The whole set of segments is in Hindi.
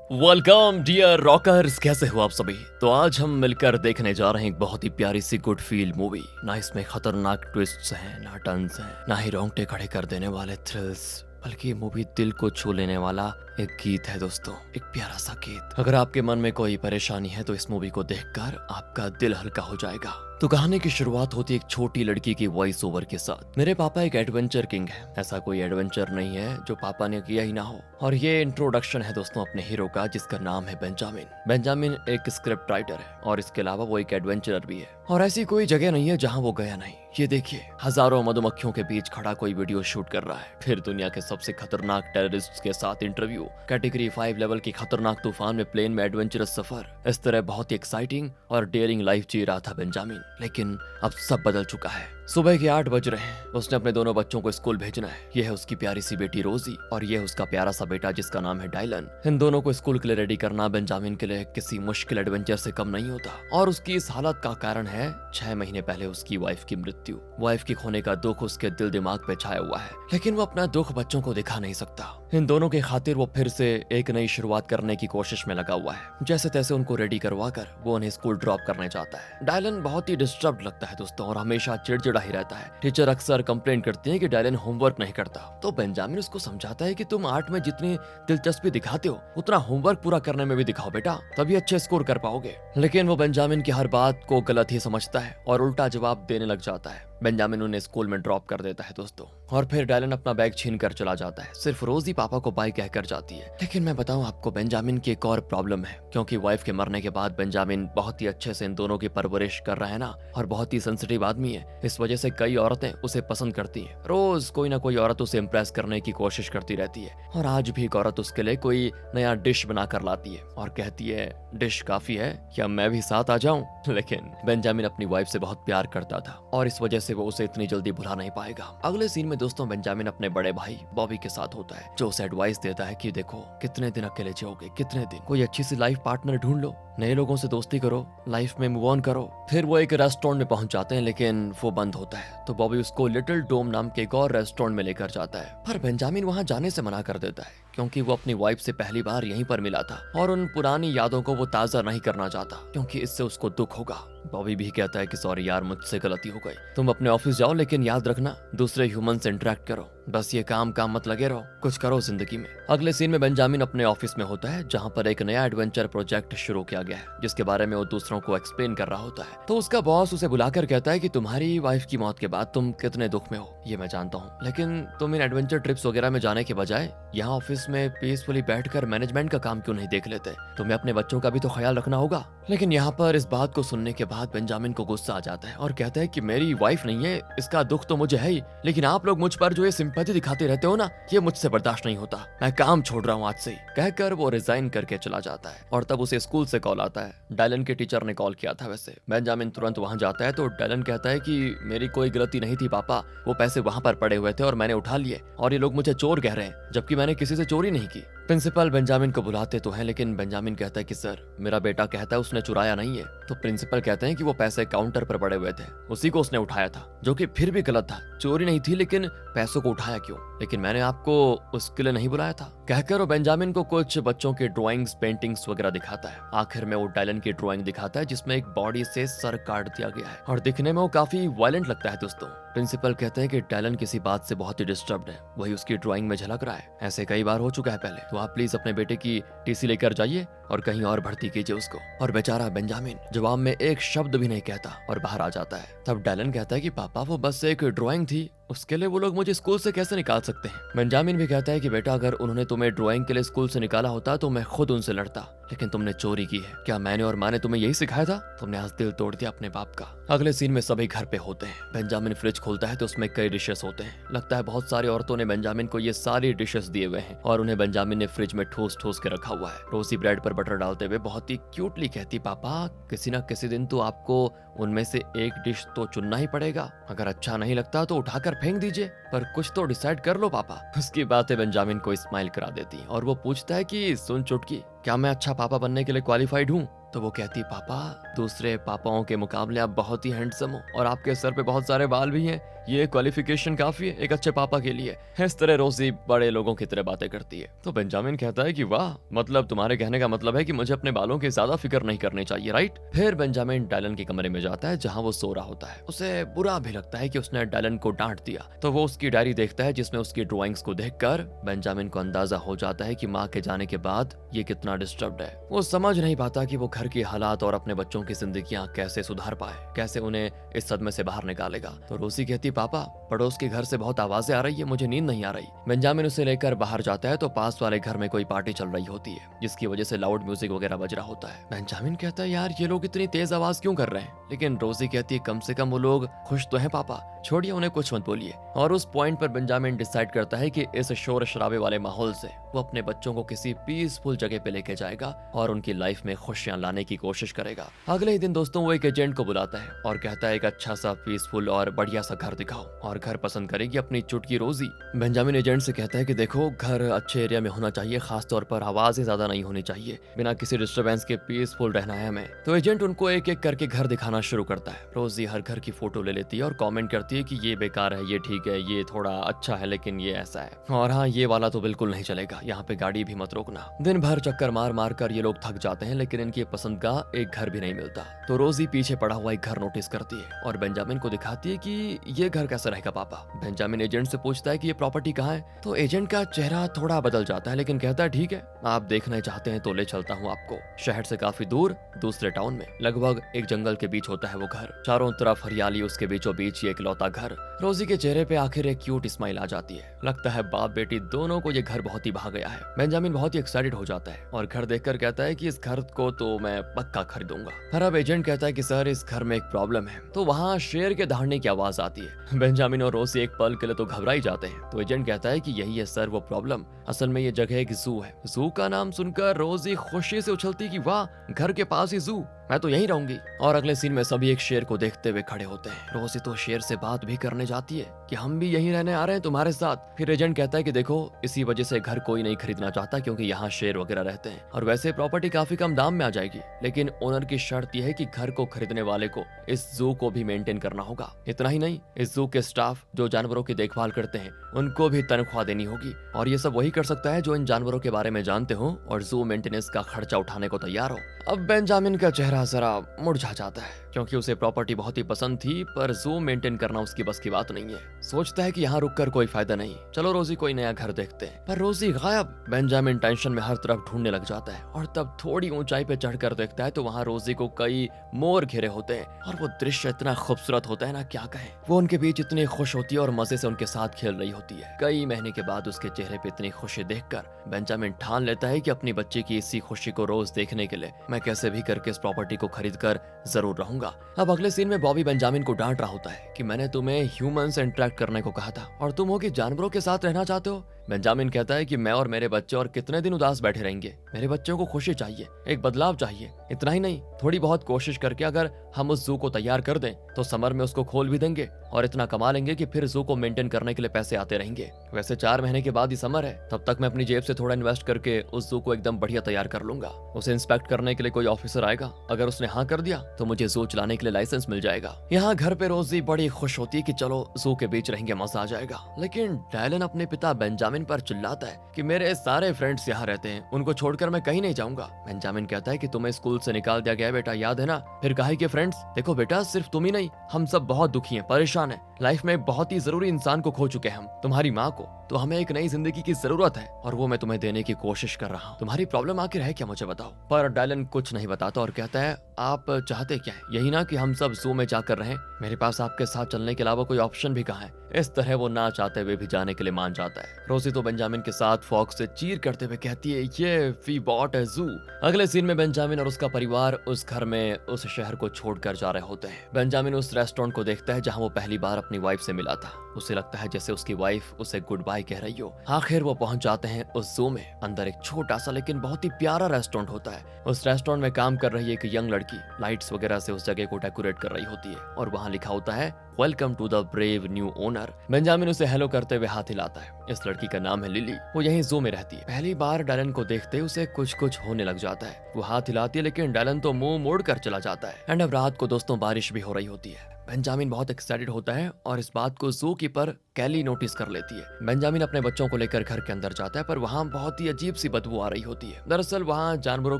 वेलकम डियर रॉकर्स, कैसे हो आप सभी। तो आज हम मिलकर देखने जा रहे हैं एक बहुत ही प्यारी सी गुड फील मूवी। ना इसमें खतरनाक ट्विस्ट्स हैं, ना टर्न्स हैं, ना ही रोंगटे खड़े कर देने वाले थ्रिल्स, बल्कि ये मूवी दिल को छू लेने वाला एक गीत है दोस्तों, एक प्यारा सा गीत। अगर आपके मन में कोई परेशानी है तो इस मूवी को देखकर आपका दिल हल्का हो जाएगा। तो कहानी की शुरुआत होती है एक छोटी लड़की की वॉइस ओवर के साथ। मेरे पापा एक एडवेंचर किंग है, ऐसा कोई एडवेंचर नहीं है जो पापा ने किया ही ना हो। और ये इंट्रोडक्शन है दोस्तों अपने हीरो का, जिसका नाम है बेंजामिन। बेंजामिन एक स्क्रिप्ट राइटर है और इसके अलावा वो एक एडवेंचरर भी है। और ऐसी कोई जगह नहीं है जहां वो गया नहीं। ये देखिए, हजारों मधुमक्खियों के बीच खड़ा कोई वीडियो शूट कर रहा है, फिर दुनिया के सबसे खतरनाक टेररिस्ट के साथ इंटरव्यू, कैटेगरी 5 लेवल की खतरनाक तूफान में प्लेन में एडवेंचरस सफर। इस तरह बहुत ही एक्साइटिंग और डेयरिंग लाइफ जी रहा था बेंजामिन। लेकिन अब सब बदल चुका है। सुबह के 8 बज रहे हैं, उसने अपने दोनों बच्चों को स्कूल भेजना है। यह है उसकी प्यारी सी बेटी रोजी और यह है उसका प्यारा सा बेटा जिसका नाम है डायलन। इन दोनों को स्कूल के लिए रेडी करना बेंजामिन के लिए किसी मुश्किल एडवेंचर से कम नहीं होता। और उसकी इस हालत का कारण है 6 महीने पहले उसकी वाइफ की मृत्यु। वाइफ के खोने का दुख उसके दिल दिमाग पे छाया हुआ है, लेकिन वो अपना दुख बच्चों को दिखा नहीं सकता। इन दोनों के खातिर वो फिर से एक नई शुरुआत करने की कोशिश में लगा हुआ है। जैसे तैसे उनको रेडी करवा कर वो उन्हें स्कूल ड्रॉप करने चाहता है। डायलन बहुत ही डिस्टर्ब लगता है दोस्तों और हमेशा चिड़चिड़ा ही रहता है। टीचर अक्सर कंप्लेंट करती है कि डायलन होमवर्क नहीं करता, तो बेंजामिन उसको समझाता है कि तुम आर्ट में जितनी दिलचस्पी दिखाते हो उतना होमवर्क पूरा करने में भी दिखाओ बेटा, तभी अच्छे स्कोर कर पाओगे। लेकिन वो बेंजामिन की हर बात को गलत ही समझता है और उल्टा जवाब देने लग जाता है। बेंजामिन उन्हें स्कूल में ड्रॉप कर देता है दोस्तों, और फिर डायलन अपना बैग छीन कर चला जाता है। सिर्फ रोजी पापा को बाय कहकर जाती है। लेकिन मैं बताऊं आपको, बेंजामिन की एक और प्रॉब्लम है, क्योंकि वाइफ के मरने के बाद बेंजामिन बहुत ही अच्छे से इन दोनों की परवरिश कर रहा है ना, और बहुत ही सेंसिटिव आदमी है। इस वजह से कई औरतें उसे पसंद करती हैं। रोज कोई ना कोई औरत उसे इम्प्रेस करने की कोशिश करती रहती है, और आज भी एक औरत उसके लिए कोई नया डिश बना कर लाती है और कहती है डिश काफी है, क्या मैं भी साथ आ जाऊं। लेकिन बेंजामिन अपनी वाइफ से बहुत प्यार करता था और इस वजह से वो उसे इतनी जल्दी भुला नहीं पाएगा। अगले सीन में दोस्तों बेंजामिन अपने बड़े भाई बॉबी के साथ होता है, जो उसे एडवाइस देता है कि देखो कितने दिन अकेले जियोगे, कितने दिन, कोई अच्छी सी लाइफ पार्टनर ढूंढ लो, नए लोगों से दोस्ती करो, लाइफ में मूव ऑन करो। फिर वो एक रेस्टोरेंट में पहुंच जाते हैं, लेकिन वो बंद होता है। तो बॉबी उसको लिटिल डोम नाम के एक और रेस्टोरेंट में लेकर जाता है, पर बेंजामिन वहां जाने से मना कर देता है, क्योंकि वो अपनी वाइफ से पहली बार यहीं पर मिला था और उन पुरानी यादों को वो ताजा नहीं करना चाहता, क्योंकि इससे उसको दुख होगा। बॉबी भी कहता है कि सॉरी यार, मुझसे गलती हो गई, तुम अपने ऑफिस जाओ, लेकिन याद रखना दूसरे ह्यूमन से इंटरेक्ट करो, बस ये काम मत लगे रहो, कुछ करो जिंदगी में। अगले सीन में बेंजामिन अपने ऑफिस में होता है, जहाँ पर एक नया एडवेंचर प्रोजेक्ट शुरू किया गया है, जिसके बारे में वो दूसरों को एक्सप्लेन कर रहा होता है। तो उसका बॉस उसे बुलाकर कहता है कि तुम्हारी वाइफ की मौत के बाद तुम कितने दुख में हो ये मैं जानता हूँ, लेकिन तुम इन एडवेंचर ट्रिप्स वगैरह में जाने के बजाय यहाँ ऑफिस में पीसफुली बैठकर मैनेजमेंट का काम क्यों नहीं देख लेते, तुम्हें अपने बच्चों का भी तो ख्याल रखना होगा। लेकिन यहाँ पर इस बात को सुनने के बाद बेंजामिन को गुस्सा आ जाता है और कहता है कि मेरी वाइफ नहीं है, इसका दुख तो मुझे है ही, लेकिन आप लोग मुझ पर जो ये सिंपैथी दिखाते रहते हो ना, ये मुझसे बर्दाश्त नहीं होता, मैं काम छोड़ रहा हूँ आज से ही। कहकर वो रिजाइन करके चला जाता है। और तब उसे स्कूल से कॉल आता है। डायलन के टीचर ने कॉल किया था वैसे। बेंजामिन तुरंत वहां जाता है तो डायलन कहता है कि मेरी कोई गलती नहीं थी पापा, वो पैसे वहां पर पड़े हुए थे और मैंने उठा लिए, और ये लोग मुझे चोर कह रहे हैं, जबकि मैंने किसी से चोरी नहीं की। प्रिंसिपल बेंजामिन को बुलाते तो हैं, लेकिन बेंजामिन कहता है कि सर मेरा बेटा कहता है उसने चुराया नहीं है। तो प्रिंसिपल कहते हैं कि वो पैसे काउंटर पर पड़े हुए थे, उसी को उसने उठाया था, जो कि फिर भी गलत था, चोरी नहीं थी, लेकिन पैसों को उठाया क्यों, लेकिन मैंने आपको उसके लिए नहीं बुलाया था। कहकर वो बेंजामिन को कुछ बच्चों के ड्राइंग्स पेंटिंग्स वगैरह दिखाता है। आखिर में वो डायलन की ड्राइंग दिखाता है, जिसमें एक बॉडी से सर काट दिया गया है और दिखने में वो काफी वायलेंट लगता है दोस्तों। प्रिंसिपल कहते हैं कि डायलन किसी बात से बहुत ही डिस्टर्ब्ड है, वही उसकी ड्राइंग में झलक रहा है, ऐसे कई बार हो चुका है पहले, तो आप प्लीज अपने बेटे की टीसी लेकर जाइए और कहीं और भर्ती कीजिए उसको। और बेचारा बेंजामिन जवाब में एक शब्द भी नहीं कहता और बाहर आ जाता है। तब डायलन कहता है कि पापा वो बस एक ड्राइंग थी, उसके लिए वो लोग मुझे स्कूल से कैसे निकाल सकते हैं। बेंजामिन भी कहता है कि बेटा अगर उन्होंने तुम्हें ड्राइंग के लिए स्कूल से निकाला होता तो मैं खुद उनसे लड़ता, लेकिन तुमने चोरी की है, क्या मैंने और माँ ने तुम्हें यही सिखाया था, तुमने आज दिल तोड़ दिया अपने बाप का। अगले सीन में सभी घर पे होते हैं। बेंजामिन फ्रिज खोलता है तो उसमें कई डिशेस होते हैं। लगता है बहुत सारी औरतों ने बेंजामिन को ये सारी डिशेस दिए हुए हैं और उन्हें बेंजामिन ने फ्रिज में ठोस ठोस के रखा हुआ है। रोजी ब्रेड पर बटर डालते हुए बहुत ही क्यूटली कहती, पापा किसी ना किसी दिन तो आपको उनमें से एक डिश तो चुनना ही पड़ेगा, अगर अच्छा नहीं लगता तो उठाकर फेंक दीजिए, पर कुछ तो डिसाइड कर लो पापा। उसकी बातें बेंजामिन को स्माइल करा देती और वो पूछता है कि सुन चुटकी, क्या मैं अच्छा पापा बनने के लिए क्वालिफाइड हूँ। तो वो कहती पापा दूसरे पापाओं के मुकाबले आप बहुत ही हैंडसम हो और आपके सर पे बहुत सारे बाल भी हैं, ये क्वालिफिकेशन काफी है एक अच्छे पापा के लिए। इस तरह रोजी बड़े लोगों की तरह बातें करती है। तो बेंजामिन कहता है कि वाह, मतलब तुम्हारे कहने का मतलब है कि मुझे अपने बालों की ज्यादा फिक्र नहीं करनी चाहिए, राइट। फिर बेंजामिन डायलन के कमरे में जाता है जहाँ वो सो रहा होता है। उसे बुरा भी लगता है कि उसने डायलन को डांट दिया, तो वो उसकी डायरी देखता है जिसमें उसकी ड्राइंग्स को देखकर बेंजामिन को अंदाजा हो जाता है कि माँ के जाने के बाद ये कितना डिस्टर्ब्ड है। वो समझ नहीं पाता कि वो घर के हालात और अपने बच्चों की जिंदगियां कैसे सुधार पाए, कैसे उन्हें इस सदमे से बाहर निकालेगा। तो रोसी कहती पापा पड़ोस के घर से बहुत आवाजें आ रही है, मुझे नींद नहीं आ रही। बेंजामिन उसे लेकर बाहर जाता है तो पास वाले घर में कोई पार्टी चल रही होती है जिसकी वजह से लाउड म्यूजिक वगैरह बज रहा होता है। बेंजामिन कहता है यार ये लोग इतनी तेज आवाज क्यों कर रहे हैं, लेकिन रोजी कहती है कम से कम वो लोग खुश तो हैं पापा, छोड़िए उन्हें कुछ मत बोलिए। और उस पॉइंट पर बेंजामिन डिसाइड करता है कि इस शोर शराबे वाले माहौल से वो अपने बच्चों को किसी पीसफुल जगह पे लेके जाएगा और उनकी लाइफ में खुशियां लाने की कोशिश करेगा। अगले ही दिन दोस्तों वो एक एजेंट को बुलाता है और कहता है एक अच्छा सा पीसफुल और बढ़िया सा घर दिखाओ, और घर पसंद करेगी अपनी चुटकी रोजी। बेंजामिन एजेंट से कहता है कि देखो घर अच्छे एरिया में होना चाहिए, खासतौर पर आवाजें ज्यादा नहीं होनी चाहिए, बिना किसी डिस्टर्बेंस के पीसफुल रहना है हमें। तो एजेंट उनको एक एक करके घर दिखाना शुरू करता है। रोजी हर घर की फोटो ले लेती है और कमेंट करती है कि ये बेकार है, ये ठीक है, ये थोड़ा अच्छा है लेकिन ये ऐसा है, और हाँ ये वाला तो बिल्कुल नहीं चलेगा, यहाँ पे गाड़ी भी मत रोकना। दिन भर चक्कर मार मार कर ये लोग थक जाते हैं लेकिन इनकी पसंद का एक घर भी नहीं मिलता। तो रोजी पीछे पड़ा हुआ एक घर नोटिस करती है और बेंजामिन को दिखाती है कि ये घर कैसा रहेगा पापा। बेंजामिन एजेंट से पूछता है कि ये प्रॉपर्टी कहाँ है। तो एजेंट का चेहरा थोड़ा बदल जाता है लेकिन कहता है ठीक है, आप देखना चाहते हैं तो ले चलता हूँ आपको। शहर से काफी दूर दूसरे टाउन में लगभग एक जंगल के बीच होता है वो घर, चारों तरफ हरियाली, उसके बीचों बीच ये इकलौता घर। रोजी के चेहरे पे आखिर एक क्यूट स्माइल आ जाती है। लगता है बाप बेटी दोनों को ये घर बहुत ही भा गया है। बेंजामिन बहुत ही एक्साइटेड हो जाता है और घर देखकर कहता है कि इस घर को तो मैं पक्का खरीदूंगा। पर अब एजेंट कहता है कि सर इस घर में एक प्रॉब्लम है। तो वहाँ शेर के दहाड़ने की आवाज आती है। बेंजामिन और रोजी एक पल के लिए तो घबरा ही जाते हैं। तो एजेंट कहता है कि यही है सर वो प्रॉब्लम, असल में ये जगह एक जू है। जू का नाम सुनकर रोजी खुशी से उछलती कि वाह, घर के पास ही जू, मैं तो यहीं रहूंगी। और अगले सीन में सभी एक शेर को देखते हुए खड़े होते हैं। रोजी तो शेर से बात भी करने जाती है कि हम भी यहीं रहने आ रहे हैं तुम्हारे साथ। फिर एजेंट कहता है कि देखो इसी वजह से घर कोई नहीं खरीदना चाहता क्योंकि यहाँ शेर वगैरह रहते हैं, और वैसे प्रॉपर्टी काफी कम दाम में आ जाएगी, लेकिन ओनर की शर्त यह है कि घर को खरीदने वाले को इस जू को भी मेंटेन करना होगा। इतना ही नहीं, इस जू के स्टाफ जो जानवरों की देखभाल करते हैं उनको भी तनख्वाह देनी होगी, और ये सब वही कर सकता है जो इन जानवरों के बारे में जानते हो और जू मेंटेनेंस का खर्चा उठाने को तैयार हो। अब बेंजामिन का चेहरा जरा मुरझा जाता है क्योंकि उसे प्रॉपर्टी बहुत ही पसंद थी, पर जू मेंटेन करना उसकी बस की बात नहीं है। सोचता है कि यहाँ रुककर कोई फायदा नहीं, चलो रोजी कोई नया घर देखते हैं। पर रोजी गायब। बेंजामिन टेंशन में हर तरफ ढूंढने लग जाता है और तब थोड़ी ऊंचाई पे चढ़कर देखता है तो वहाँ रोजी को कई मोर घेरे होते हैं, और वो दृश्य इतना खूबसूरत होता है ना क्या कहें। वो उनके बीच इतनी खुश होती है और मजे से उनके साथ खेल रही होती है। कई महीने के बाद उसके चेहरे पे इतनी खुशी देखकर बेंजामिन ठान लेता है कि अपनी बच्ची की इसी खुशी को रोज देखने के लिए मैं कैसे भी करके इस प्रॉपर्टी को खरीद कर जरूर रहूंगा। अब अगले सीन में बॉबी बेंजामिन को डांट रहा होता है कि मैंने तुम्हें ह्यूमन से इंटरेक्ट करने को कहा था और तुम हो कि जानवरों के साथ रहना चाहते हो। बेंजामिन कहता है कि मैं और मेरे बच्चे और कितने दिन उदास बैठे रहेंगे, मेरे बच्चों को खुशी चाहिए, एक बदलाव चाहिए। इतना ही नहीं, थोड़ी बहुत कोशिश करके अगर हम उस जू को तैयार कर दें तो समर में उसको खोल भी देंगे और इतना कमा लेंगे कि फिर जू को मेंटेन करने के लिए पैसे आते रहेंगे। वैसे 4 महीने के बाद ही समर है, तब तक मैं अपनी जेब से थोड़ा इन्वेस्ट करके उस जू को एकदम बढ़िया तैयार कर लूंगा। उसे इंस्पेक्ट करने के लिए कोई ऑफिसर आएगा, अगर उसने हाँ कर दिया तो मुझे जू चलाने के लिए लाइसेंस मिल जाएगा। यहाँ घर पे रोजी बड़ी खुश होती है कि चलो जू के बीच रहेंगे, मजा आ जाएगा। लेकिन डायलन अपने पिता बेंजामिन पर चिल्लाता है कि मेरे सारे फ्रेंड्स यहाँ रहते हैं, उनको छोड़कर मैं कहीं नहीं जाऊंगा। बेंजामिन कहता है कि तुम्हें स्कूल से निकाल दिया गया बेटा, याद है ना। फिर कहा कि फ्रेंड्स देखो बेटा, सिर्फ तुम ही नहीं, हम सब बहुत दुखी हैं, परेशान हैं, लाइफ में एक बहुत ही जरूरी इंसान को खो चुके हैं हम, तुम्हारी माँ को। तो हमें एक नई जिंदगी की जरूरत है और वो मैं तुम्हें देने की कोशिश कर रहा हूँ। तुम्हारी प्रॉब्लम आखिर है क्या, मुझे बताओ। पर डायलन कुछ नहीं बताता और कहता है आप चाहते क्या है, यही ना कि हम सब जू में जाकर रहें, मेरे पास आपके साथ चलने के अलावा कोई ऑप्शन भी कहाँ है। इस तरह वो ना चाहते हुए भी जाने के लिए मान जाता है। रोजी तो बेंजामिन के साथ फॉक्स से चीर करते हुए कहती है ये वी बॉट अ जू। अगले सीन में बेंजामिन और उसका परिवार उस घर में उस शहर को छोड़कर जा रहे होते हैं। बेंजामिन उस रेस्टोरेंट को देखता है जहाँ वो पहली बार अपनी वाइफ से मिला था। उसे लगता है जैसे उसकी वाइफ उसे गुड बाय कह रही हो। आखिर वो पहुंच जाते हैं उस जू में। अंदर एक छोटा सा लेकिन बहुत ही प्यारा रेस्टोरेंट होता है। उस रेस्टोरेंट में काम कर रही एक यंग लड़की लड़की लाइट्स वगैरह से उस जगह को डेकोरेट कर रही होती है और वहाँ लिखा होता है welcome to the brave new owner. Benjamin उसे हेलो करते हुए हाथ हिलाता है। इस लड़की का नाम है लिली, वो यहीं जू में रहती है। पहली बार डायलन को देखते ही उसे कुछ कुछ होने लग जाता है। वो हाथ हिलाती है लेकिन डायलन तो मुंह मोड़ कर चला जाता है। एंड अब रात को दोस्तों बारिश भी हो रही होती है। बेंजामिन बहुत एक्साइटेड होता है और इस बात को जू कीपर कैली नोटिस कर लेती है। बेंजामिन अपने बच्चों को लेकर घर के अंदर जाता है पर वहाँ बहुत ही अजीब सी बदबू आ रही होती है। दरअसल वहाँ जानवरों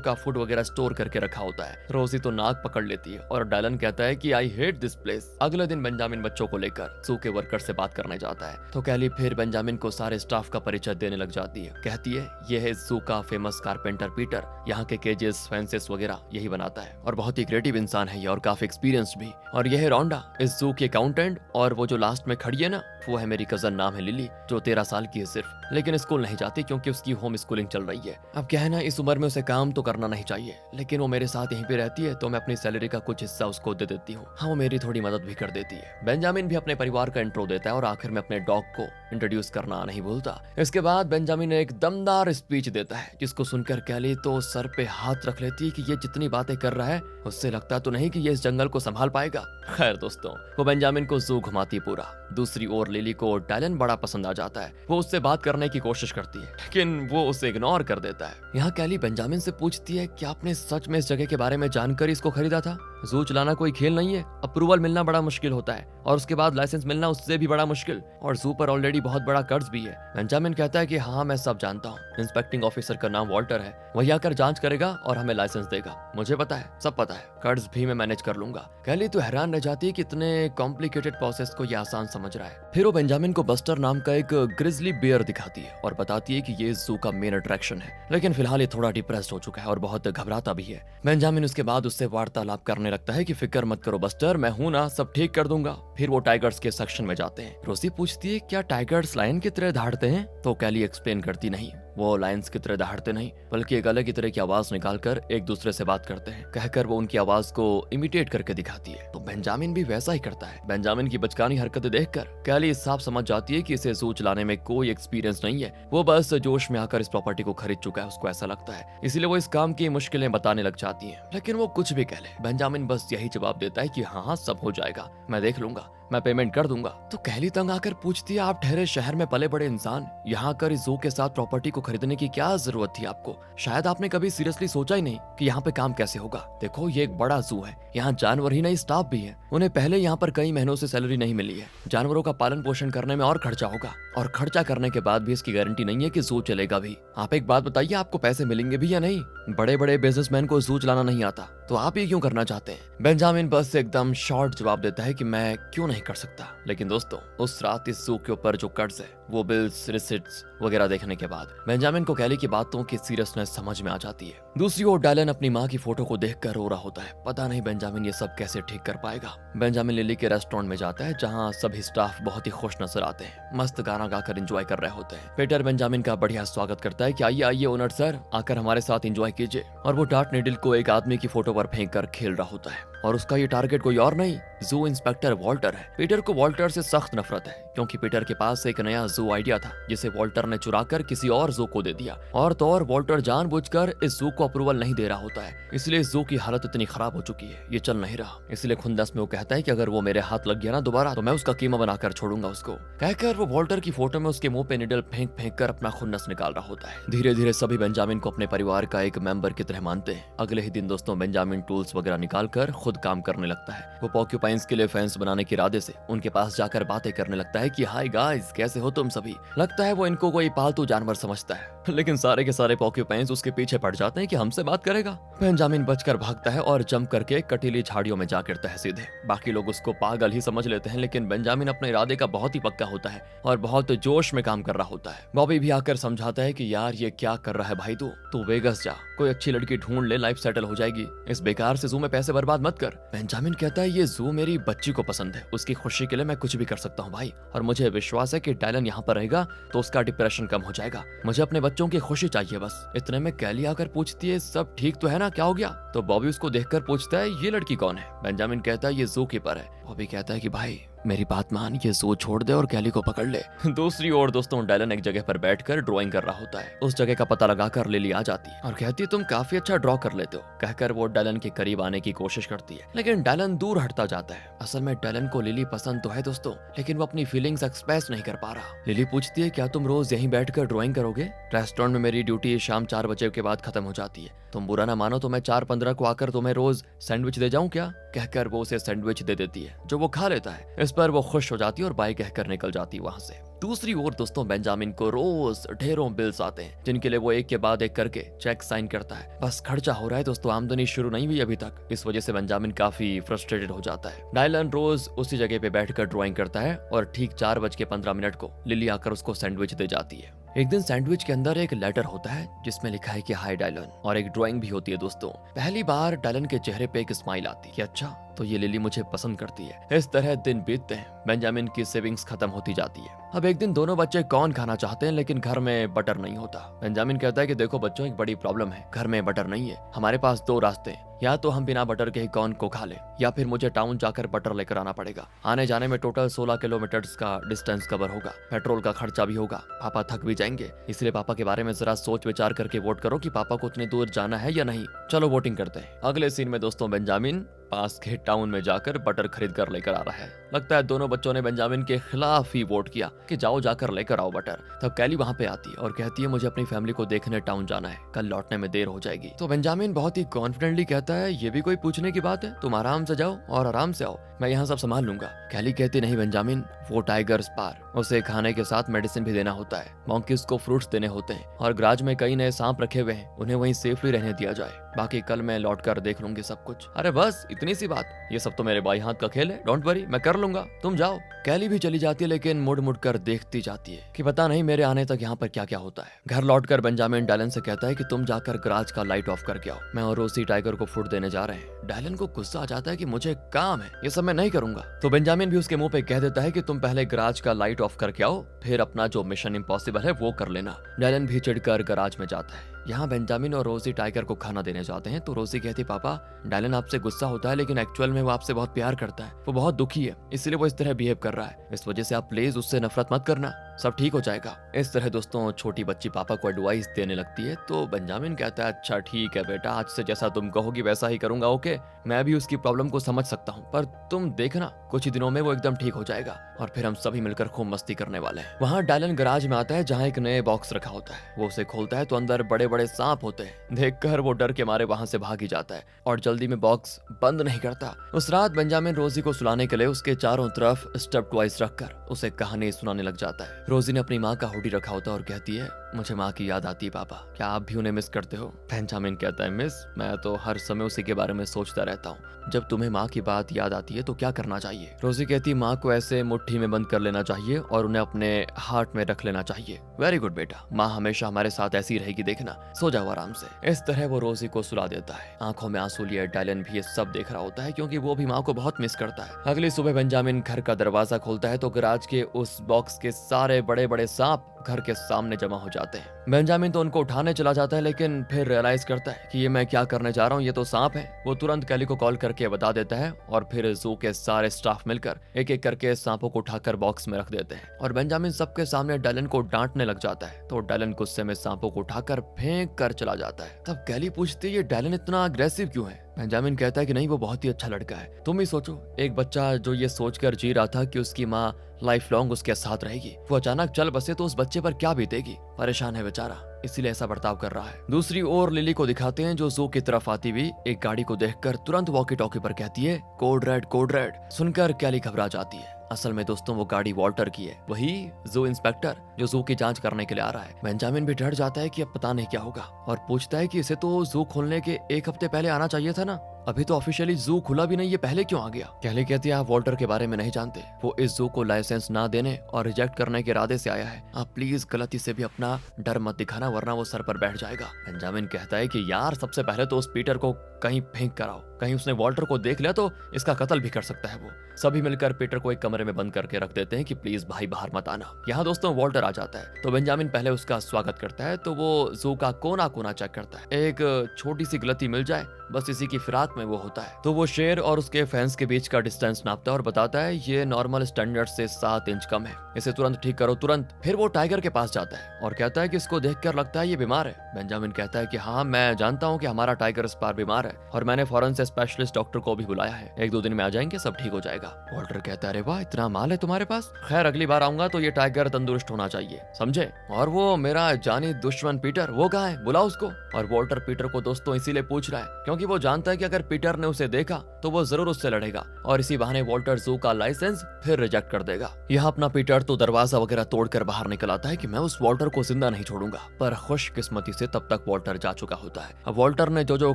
का फूड वगैरह स्टोर करके रखा होता है। रोजी तो नाक पकड़ लेती है और डायलन कहता है कि आई हेट दिस प्लेस। अगले दिन बेंजामिन बच्चों को लेकर जू के वर्कर से बात करने जाता है तो कैली फिर बेंजामिन को सारे स्टाफ का परिचय देने लग जाती है। कहती है ये है जू का फेमस कारपेंटर पीटर, यहाँ के केजेस फेंसेस वगैरह यही बनाता है और बहुत ही क्रिएटिव इंसान है ये और काफी एक्सपीरियंस्ड भी। और यह है रोंडा, इस जू की अकाउंटेंट, और वो जो लास्ट में खड़ी है ना वो है मेरी कजन, नाम है लिली, जो 13 साल की है सिर्फ, लेकिन स्कूल नहीं जाती क्योंकि उसकी होम स्कूलिंग चल रही है। अब क्या है ना, इस उम्र में उसे काम तो करना नहीं चाहिए लेकिन वो मेरे साथ यहीं पे रहती है तो मैं अपनी सैलरी का कुछ हिस्सा उसको दे देती हूँ। हाँ, वो मेरी थोड़ी मदद भी कर देती है। बेंजामिन भी अपने परिवार का इंट्रो देता है और आखिर में अपने डॉग को इंट्रोड्यूस करना नहीं भूलता। इसके बाद बेंजामिन एक दमदार स्पीच देता है जिसको सुनकर कैली तो सर पे हाथ रख लेती है कि ये जितनी बातें कर रहा है उससे लगता तो नहीं कि ये इस जंगल को संभाल पाएगा। खैर दोस्तों, वो बेंजामिन को जू घुमाती पूरा। दूसरी ओर लिली को डायलन बड़ा पसंद आ जाता है। वो उससे बात करने की कोशिश करती है लेकिन वो उसे इग्नोर कर देता है। यहाँ कैली बेंजामिन से पूछती है कि आपने सच में इस जगह के बारे में जानकर इसको खरीदा था? जू चलाना कोई खेल नहीं है, अप्रूवल मिलना बड़ा मुश्किल होता है और उसके बाद लाइसेंस मिलना उससे भी बड़ा मुश्किल, और जू पर ऑलरेडी बहुत बड़ा कर्ज भी है। बेंजामिन कहता है कि हाँ मैं सब जानता हूँ, इंस्पेक्टिंग ऑफिसर का नाम वॉल्टर है, वही आकर जांच करेगा और हमें लाइसेंस देगा। मुझे पता है, सब पता है, कर्ज भी मैं मैनेज कर लूंगा। कैली तो हैरान रह जाती है कि इतने कॉम्प्लिकेटेड प्रोसेस को ये आसान समझ रहा है। फिर वो बेंजामिन को बस्टर नाम का एक ग्रिजली बियर दिखाती है और बताती है कि ये जू का मेन अट्रैक्शन है, लेकिन फिलहाल ये थोड़ा डिप्रेस्ड हो चुका है और बहुत घबराता भी है। बेंजामिन उसके बाद उससे वार्तालाप करने लगता है कि फिक्र मत करो बस्टर, मैं हूं ना, सब ठीक कर दूंगा। फिर वो टाइगर्स के सेक्शन में जाते हैं। रोसी पूछती है क्या टाइगर्स लायन की तरह दहाड़ते हैं? तो कैली एक्सप्लेन करती नहीं, वो लायंस की तरह दहाड़ते नहीं बल्कि एक अलग ही तरह की आवाज निकालकर एक दूसरे से बात करते हैं। कहकर वो उनकी आवाज को इमिटेट करके दिखाती है तो बेंजामिन भी वैसा ही करता है। बेंजामिन की बचकानी हरकतें देखकर कैली साफ समझ जाती है कि इसे जू चलाने में कोई एक्सपीरियंस नहीं है, वो बस जोश में आकर इस प्रॉपर्टी को खरीद चुका है, उसको ऐसा लगता है, इसलिए वो इस काम की मुश्किलें बताने लग जाती है। लेकिन वो कुछ भी कह ले, बेंजामिन बस यही जवाब देता है कि हाँ हाँ सब हो जाएगा, मैं देख लूंगा, मैं पेमेंट कर दूंगा। तो कैली तंग आकर पूछती है आप ठहरे शहर में पले बड़े इंसान, यहाँ कर इस जू के साथ प्रॉपर्टी को खरीदने की क्या जरूरत थी आपको? शायद आपने कभी सीरियसली सोचा ही नहीं कि यहाँ पे काम कैसे होगा। देखो ये एक बड़ा जू है, यहाँ जानवर ही नहीं स्टाफ भी है, उन्हें पहले यहाँ पर कई महीनों से सैलरी नहीं मिली है, जानवरों का पालन पोषण करने में और खर्चा होगा, और खर्चा करने के बाद भी इसकी गारंटी नहीं है कि जू चलेगा भी। आप एक बात बताइए, आपको पैसे मिलेंगे भी या नहीं? बड़े बड़े बिजनेसमैन को जू चलाना नहीं आता तो आप ये क्यों करना चाहते हैं? बेंजामिन बस एकदम शॉर्ट जवाब देता है कि मैं क्यों नहीं कर सकता। लेकिन दोस्तों उस रात इस जू के ऊपर जो कर्ज है वो बिल्स रिसिट्स वगैरह देखने के बाद बेंजामिन को कैली की बातों की सीरियसनेस समझ में आ जाती है। दूसरी ओर डायलन अपनी माँ की फोटो को देखकर रो रहा होता है, पता नहीं बेंजामिन ये सब कैसे ठीक कर पाएगा। बेंजामिन लिली के रेस्टोरेंट में जाता है जहाँ सभी स्टाफ बहुत ही खुश नजर आते हैं, मस्त गाना गाकर एंजॉय कर रहे होते हैं। पीटर बेंजामिन का बढ़िया स्वागत करता है कि आइए आइए ओनर सर, आकर हमारे साथ एंजॉय कीजिए, और वो डार्ट नीडल को एक आदमी की फोटो पर फेंक कर खेल रहा होता है और उसका ये टारगेट कोई और नहीं जू इंस्पेक्टर वॉल्टर है। पीटर को वॉल्टर से सख्त नफरत है क्योंकि पीटर के पास एक नया जू आइडिया था जिसे वॉल्टर ने चुराकर किसी और जू को दे दिया, और तो और वॉल्टर जानबूझकर इस जू को अप्रूवल नहीं दे रहा होता है, इसलिए इस जू की हालत इतनी खराब हो चुकी है, ये चल नहीं रहा। इसलिए खुंदस में वो कहता है कि अगर वो मेरे हाथ लग गया ना दोबारा तो मैं उसका कीमा बनाकर छोड़ूंगा उसको। कहकर वो वॉल्टर की फोटो में उसके मुंह पे निडल फेंक फेंक कर अपना खुन्नस निकाल रहा होता है। धीरे धीरे सभी बेंजामिन को अपने परिवार का एक मेंबर की तरह मानते हैं। अगले ही दिन दोस्तों बेंजामिन टूल्स वगैरह निकाल कर खुद काम करने लगता है। वो पॉक्यूपाइंस के लिए फेंस बनाने के इरादे से उनके पास जाकर बातें करने लगता है कि हाय गाइस कैसे हो तुम सभी। लगता है वो इनको कोई पालतू जानवर समझता है, लेकिन सारे के सारे पॉक्यूपाइंस उसके पीछे पड़ जाते हैं कि हमसे बात करेगा। बेंजामिन बचकर भागता है और जंप करके कटीली झाड़ियों में जा गिरता है सीधे। बाकी लोग उसको पागल ही समझ लेते हैं, लेकिन बेंजामिन अपने इरादे का बहुत ही पक्का होता है और बहुत जोश में काम कर रहा होता है। बॉबी भी आकर समझाता है कि यार ये क्या कर रहा है भाई, तू वेगस जा, कोई अच्छी लड़की ढूंढ ले, लाइफ सेटल हो जाएगी, इस बेकार से जू में पैसे बर्बाद मत कर। बेंजामिन कहता है ये जू मेरी बच्ची को पसंद है, उसकी खुशी के लिए मैं कुछ भी कर सकता हूँ भाई, और मुझे विश्वास है कि डायलन यहाँ पर रहेगा तो उसका डिप्रेशन कम हो जाएगा, मुझे अपने बच्चों की खुशी चाहिए बस। इतने में कैली आकर पूछती है सब ठीक तो है ना, क्या हो गया? तो बॉबी उसको देखकर पूछता है ये लड़की कौन है? बेंजामिन कहता है ये जू कीपर है। बॉबी कहता है कि भाई मेरी बात मान, ये जू छोड़ दे और कैली को पकड़ ले। दूसरी ओर दोस्तों डायलन एक जगह पर बैठकर ड्राइंग कर रहा होता है। उस जगह का पता लगाकर लिली आ जाती है और कहती है तुम काफी अच्छा ड्रॉ कर लेते हो। कहकर वो डायलन के करीब आने की कोशिश करती है, लेकिन डायलन दूर हटता जाता है। असल में डायलन को लिली पसंद तो है दोस्तों, लेकिन वो अपनी फीलिंग्स एक्सप्रेस नहीं कर पा रहा। लिली पूछती है क्या तुम रोज यहीं बैठकर ड्राइंग करोगे? रेस्टोरेंट में मेरी ड्यूटी शाम 4 बजे के बाद खत्म हो जाती है। तुम बुरा ना मानो तो मैं 4:15 को आकर तुम्हें रोज सैंडविच दे जाऊं क्या? कहकर वो उसे सैंडविच दे देती है, जो वो खा लेता है। इस पर वो खुश हो जाती है और बाय कहकर निकल जाती है वहां से। दूसरी ओर दोस्तों बेंजामिन को रोज ढेरों बिल्स आते हैं, जिनके लिए वो एक के बाद एक करके चेक साइन करता है। बस खर्चा हो रहा है दोस्तों, आमदनी शुरू नहीं हुई अभी तक। इस वजह से बेंजामिन काफी फ्रस्ट्रेटेड हो जाता है। डायलन रोज उसी जगह पे बैठकर ड्राइंग करता है और ठीक 4:15 को लिली आकर उसको सैंडविच दे जाती है। एक दिन सैंडविच के अंदर एक लेटर होता है जिसमें लिखा है कि हाय डायलन, और एक ड्राइंग भी होती है दोस्तों। पहली बार डायलन के चेहरे पे एक स्माइल आती है, अच्छा तो ये लिली मुझे पसंद करती है। इस तरह दिन बीतते हैं, बेंजामिन की सेविंग्स खत्म होती जाती है। अब एक दिन दोनों बच्चे कॉर्न खाना चाहते हैं, लेकिन घर में बटर नहीं होता। बेंजामिन कहता है कि देखो बच्चों, एक बड़ी प्रॉब्लम है, घर में बटर नहीं है। हमारे पास 2 रास्ते हैं, या तो हम बिना बटर के ही कॉर्न को खा लें, या फिर मुझे टाउन जाकर बटर लेकर आना पड़ेगा। आने जाने में टोटल 16 किलोमीटर का डिस्टेंस कवर होगा, पेट्रोल का खर्चा भी होगा, पापा थक भी जाएंगे। इसलिए पापा के बारे में जरा सोच विचार करके वोट करो कि पापा को उतनी दूर जाना है या नहीं। चलो वोटिंग करते हैं। अगले सीन में दोस्तों बेंजामिन पास के टाउन में जाकर बटर खरीद कर लेकर आ रहा है। लगता है दोनों बच्चों ने बेंजामिन के खिलाफ ही वोट किया कि जाओ जाकर लेकर आओ बटर। तब कैली वहां पे आती है और कहती है मुझे अपनी फैमिली को देखने टाउन जाना है, कल लौटने में देर हो जाएगी। तो बेंजामिन बहुत ही कॉन्फिडेंटली कहता है ये भी कोई पूछने की बात है, तुम आराम से जाओ और आराम से आओ, मैं यहाँ सब संभाल लूंगा। कैली कहती नहीं बेंजामिन, वो टाइगर्स पार, उसे खाने के साथ मेडिसिन भी देना होता है, मॉन्कीज को फ्रूट्स देने होते हैं, और गराज में कई नए सांप रखे हुए हैं, उन्हें वहीं सेफली रहने दिया जाए। बाकी कल मैं लौट कर देख लूंगी सब कुछ। अरे बस इतनी सी बात, ये सब तो मेरे बाई हाथ का खेल है, डोंट वरी, मैं कर लूंगा, तुम जाओ। कैली भी चली जाती है, लेकिन मुड़ मुड़ कर देखती जाती है कि पता नहीं मेरे आने तक यहाँ पर क्या क्या होता है। घर लौटकर बेंजामिन डायलन से कहता है कि तुम जाकर गराज का लाइट ऑफ करके आओ, मैं और रोसी टाइगर को फूड देने जा रहे हैं। डायलन को गुस्सा आ जाता है कि मुझे काम है, ये सब मैं नहीं करूंगा। तो बेंजामिन भी उसके मुंह पे कह देता है कि तुम पहले गराज का लाइट ऑफ करके आओ, फिर अपना जो मिशन इम्पॉसिबल है वो कर लेना। डायलन भी चिढ़कर गराज में जाता है। यहाँ बेंजामिन और रोजी टाइगर को खाना देने जाते हैं। तो रोजी कहती पापा डायलन आपसे गुस्सा होता है, लेकिन एक्चुअल में वो आपसे बहुत प्यार करता है, वो बहुत दुखी है, इसलिए वो इस तरह बिहेव कर रहा है। इस वजह से आप प्लीज उससे नफरत मत करना, सब ठीक हो जाएगा। इस तरह दोस्तों छोटी बच्ची पापा को एडवाइस देने लगती है। तो बेंजामिन कहता है अच्छा ठीक है बेटा, आज से जैसा तुम कहोगी वैसा ही करूंगा, ओके। मैं भी उसकी प्रॉब्लम को समझ सकता हूँ, पर तुम देखना कुछ ही दिनों में वो एकदम ठीक हो जाएगा और फिर हम सभी मिलकर खूब मस्ती करने वाले हैं। वहाँ डायलन गराज में आता है जहाँ एक नए बॉक्स रखा होता है। वो उसे खोलता है तो अंदर बड़े बड़े सांप होते हैं। देखकर वो डर के मारे वहां से भाग ही जाता है और जल्दी में बॉक्स बंद नहीं करता। उस रात बेंजामिन रोजी को सुलाने के लिए उसके चारों तरफ स्टफ टॉयज रखकर उसे कहानी सुनाने लग जाता है। रोजी ने अपनी माँ का हुडी रखा होता है और कहती है मुझे माँ की याद आती है पापा, क्या आप भी उन्हें मिस करते हो? बेंजामिन कहता है मिस, मैं तो हर समय उसी के बारे में सोचता रहता हूँ। जब तुम्हें माँ की बात याद आती है तो क्या करना चाहिए? रोजी कहती है माँ को ऐसे मुट्ठी में बंद कर लेना चाहिए और उन्हें अपने हार्ट में रख लेना चाहिए। वेरी गुड बेटा, माँ हमेशा हमारे साथ ऐसी रहेगी, देखना, सो जाओ आराम से। इस तरह वो रोजी को सुला देता है। आंखों में आंसू लिए डायलन भी ये सब देख रहा होता है, क्योंकि वो भी माँ को बहुत मिस करता है। अगली सुबह बेंजामिन घर का दरवाजा खोलता है तो गराज के उस बॉक्स के सारे बड़े बड़े सांप घर के सामने जमा हो जाते हैं। बेंजामिन तो उनको उठाने चला जाता है, लेकिन फिर रियलाइज करता है कि ये मैं क्या करने जा रहा हूँ, ये तो सांप है। वो तुरंत कैली को कॉल करके बता देता है और फिर जू के सारे स्टाफ मिलकर एक एक करके सांपों को उठाकर बॉक्स में रख देते हैं। और बेंजामिन सबके सामने डायलन को डांटने लग जाता है। तो डायलन गुस्से में सांपों को उठाकर फेंक कर चला जाता है। तब कैली पूछती है ये डायलन इतना अग्रेसिव क्यों है? बेंजामिन कहता है कि नहीं, वो बहुत ही अच्छा लड़का है। तुम ही सोचो, एक बच्चा जो ये सोचकर जी रहा था कि उसकी माँ लाइफ लॉन्ग उसके साथ रहेगी, वो अचानक चल बसे तो उस बच्चे पर क्या बीतेगी। परेशान है बेचारा, इसीलिए ऐसा बर्ताव कर रहा है। दूसरी ओर लिली को दिखाते हैं जो जू की तरफ आती हुई एक गाड़ी को देखकर तुरंत वॉकी टॉकी पर कहती है कोड रेड कोड रेड। सुनकर कैली घबरा जाती है। असल में दोस्तों वो गाड़ी वॉल्टर की है, वही जू इंस्पेक्टर जो जू की जांच करने के लिए आ रहा है। बेंजामिन भी डर जाता है कि अब पता नहीं क्या होगा और पूछता है कि इसे तो जू खोलने के 1 हफ्ते पहले आना चाहिए था ना, अभी तो ऑफिशियली जू खुला भी नहीं, ये पहले क्यों आ गया? कैली कहती है आप वॉल्टर के बारे में नहीं जानते, वो इस जू को लाइसेंस ना देने और रिजेक्ट करने के इरादे से आया है। आप प्लीज गलती से भी अपना डर मत दिखाना, वरना वो सर पर बैठ जाएगा। बेंजामिन कहता है कि यार सबसे पहले तो उस पीटर को कहीं फेंक कर आओ, कहीं उसने वॉल्टर को देख लिया तो इसका कत्ल भी कर सकता है वो। सभी मिलकर पीटर को एक कमरे में बंद करके रख देते हैं कि प्लीज भाई बाहर मत आना। यहाँ दोस्तों वॉल्टर आ जाता है तो बेंजामिन पहले उसका स्वागत करता है। तो वो जू का कोना कोना चेक करता है, एक छोटी सी गलती मिल जाए, बस इसी की फिराक में वो होता है। तो वो शेर और उसके फैंस के बीच का डिस्टेंस नापता है और बताता है ये नॉर्मल स्टैंडर्ड से 7 इंच कम है, इसे तुरंत ठीक करो, तुरंत। फिर वो टाइगर के पास जाता है और कहता है कि इसको देखकर लगता है ये बीमार है। बेंजामिन कहता है कि हाँ, मैं जानता हूँ कि हमारा टाइगर इस बार बीमार है और मैंने फौरन से स्पेशलिस्ट डॉक्टर को भी बुलाया है, 1-2 दिन में आ जाएंगे, सब ठीक हो जाएगा। वॉल्टर कहता है अरे वाह, इतना माल है तुम्हारे पास। खैर अगली बार आऊंगा तो ये टाइगर तंदुरुस्त होना चाहिए, समझे। और वो मेरा जानी दुश्मन पीटर, वो कहाँ है, बुलाओ उसको। और वॉल्टर पीटर को दोस्तों इसीलिए पूछ रहा है क्योंकि वो जानता है कि अगर पीटर ने उसे देखा तो वो जरूर उससे लड़ेगा और इसी बहाने वॉल्टर जू का लाइसेंस फिर रिजेक्ट कर देगा। यहाँ अपना पीटर तो दरवाजा वगैरह तोड़कर बाहर निकल आता है कि मैं उस वॉल्टर को जिंदा नहीं छोड़ूंगा, पर खुशकिस्मती से तब तक वॉल्टर जा चुका होता है। अब वॉल्टर ने जो